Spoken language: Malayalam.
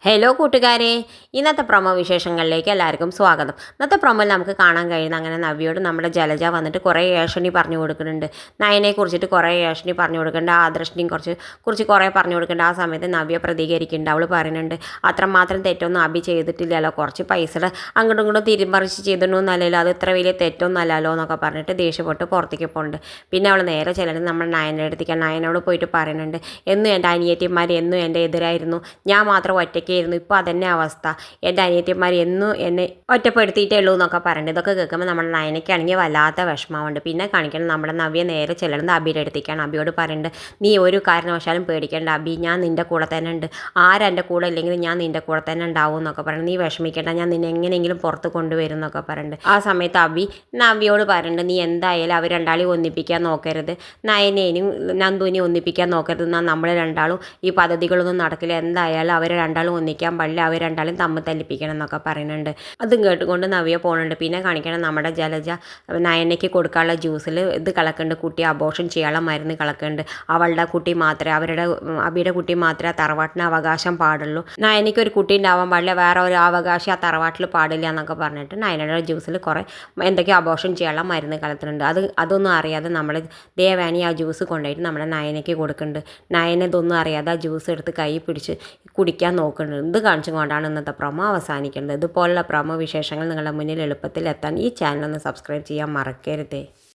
ഹലോ കൂട്ടുകാരെ, ഇന്നത്തെ പ്രൊമോ വിശേഷങ്ങളിലേക്ക് എല്ലാവർക്കും സ്വാഗതം. ഇന്നത്തെ പ്രൊമോയിൽ നമുക്ക് കാണാൻ കഴിയുന്ന അങ്ങനെ നവ്യയോട് നമ്മുടെ ജലജ വന്നിട്ട് കുറേ ഏഷണി പറഞ്ഞു കൊടുക്കുന്നുണ്ട്. നയനെ കുറിച്ചിട്ട് കുറേ ഏഷണി പറഞ്ഞു കൊടുക്കുന്നുണ്ട്, ആദർശിനെയും കുറിച്ച് കുറേ പറഞ്ഞു കൊടുക്കുന്നുണ്ട്. ആ സമയത്ത് നവ്യ പ്രതികരിക്കുന്നുണ്ട്. അവൾ പറയുന്നുണ്ട്, അത്രമാത്രം തെറ്റൊന്നും അബി ചെയ്തിട്ടില്ലല്ലോ, കുറച്ച് പൈസയുടെ അങ്ങോട്ടും ഇങ്ങോട്ടും തിരിമറിച്ച് ചെയ്തിട്ടൊന്നുമല്ലല്ലോ, അത് ഇത്ര വലിയ തെറ്റൊന്നും അല്ലല്ലോ എന്നൊക്കെ പറഞ്ഞിട്ട് ദേഷ്യപ്പെട്ട് പുറത്തേക്ക് പോകുന്നുണ്ട്. പിന്നെ അവൾ നേരെ ചെല്ലുന്നത് നമ്മുടെ നയനെ അടുത്തേക്കാണ്. നയനോട് പോയിട്ട് പറയുന്നുണ്ട്, എന്നും എൻ്റെ അനിയത്തിമാർ എന്നും എൻ്റെ എതിരായിരുന്നു, ഞാൻ മാത്രം ഒറ്റയ്ക്ക് ആയിരുന്നു, ഇപ്പോൾ അതന്നെ അവസ്ഥ, എൻ്റെ അനിയത്തിമാർ എന്നും എന്നെ ഒറ്റപ്പെടുത്തിയിട്ടേ ഉള്ളൂ എന്നൊക്കെ പറയുന്നത്. ഇതൊക്കെ കേൾക്കുമ്പോൾ നമ്മുടെ നയനയ്ക്കാണെങ്കിൽ വല്ലാത്ത വിഷമമുണ്ട്. പിന്നെ കാണിക്കണം നമ്മുടെ നവ്യ നേരെ ചെല്ലുന്നത് അബിയുടെ അടുത്തേക്കാണ്. അബിയോട് പറയുന്നുണ്ട്, നീ ഒരു കാരണവശാലും പേടിക്കേണ്ട അബി, ഞാൻ നിൻ്റെ കൂടെ തന്നെ ഉണ്ട്, ആരെൻ്റെ കൂടെ ഇല്ലെങ്കിൽ ഞാൻ നിൻ്റെ കൂടെ തന്നെ ഉണ്ടാവും എന്നൊക്കെ പറയുന്നത്. നീ വിഷമിക്കേണ്ട, ഞാൻ നിന്നെ എങ്ങനെയെങ്കിലും പുറത്ത് കൊണ്ടുവരും എന്നൊക്കെ പറയുന്നുണ്ട്. ആ സമയത്ത് അബി നവ്യയോട് പറയുന്നുണ്ട്, നീ എന്തായാലും അവർ രണ്ടാളെയും ഒന്നിപ്പിക്കാൻ നോക്കരുത്, നയനേനും നന്ദുവിനെയും ഒന്നിപ്പിക്കാൻ നോക്കരുത്, എന്നാൽ നമ്മൾ രണ്ടാളും ഈ പദ്ധതികളൊന്നും നടക്കില്ല, എന്തായാലും അവർ രണ്ടാളും ഒന്നിക്കാൻ പാടില്ല, അവർ രണ്ടാളും തമ്മിൽ തല്ലിപ്പിക്കണം എന്നൊക്കെ പറയുന്നുണ്ട്. അതും കേട്ടുകൊണ്ട് നവ്യ പോകുന്നുണ്ട്. പിന്നെ കാണിക്കണം നമ്മുടെ ജലജ നയനയ്ക്ക് കൊടുക്കാനുള്ള ജ്യൂസിൽ ഇത് കളക്കുന്നുണ്ട്, കുട്ടി അബോർഷൻ ചെയ്യാനുള്ള മരുന്ന് കളക്കുന്നുണ്ട്. അവളുടെ കുട്ടി മാത്രമേ, അബിയുടെ കുട്ടി മാത്രമേ ആ തറവാട്ടിന് അവകാശം പാടുള്ളൂ, നയനയ്ക്ക് ഒരു കുട്ടി ഉണ്ടാവാൻ പാടില്ല, വേറെ ഒരു അവകാശം ആ തറവാട്ടിൽ പാടില്ല എന്നൊക്കെ പറഞ്ഞിട്ട് നയനയുടെ ജ്യൂസിൽ കുറേ എന്തൊക്കെയോ അബോർഷൻ ചെയ്യാനുള്ള മരുന്ന് കലർത്തുന്നുണ്ട്. അതൊന്നും അറിയാതെ നമ്മൾ ദേവാനി ആ ജ്യൂസ് കൊണ്ടുപോയിട്ട് നമ്മുടെ നയനയ്ക്ക് കൊടുക്കുന്നുണ്ട്. നയന ഇതൊന്നും അറിയാതെ ആ ജ്യൂസ് എടുത്ത് കൈ പിടിച്ച് കുടിക്കാൻ നോക്കുന്നുണ്ട്. ഇത് കാണിച്ചുകൊണ്ടാണ് ഇന്നത്തെ പ്രൊമോ അവസാനിക്കുന്നത്. ഇതുപോലുള്ള പ്രൊമോ വിശേഷങ്ങൾ നിങ്ങളുടെ മുന്നിൽ എളുപ്പത്തിൽ എത്താൻ ഈ ചാനൽ ഒന്ന് സബ്സ്ക്രൈബ് ചെയ്യാൻ മറക്കരുതേ.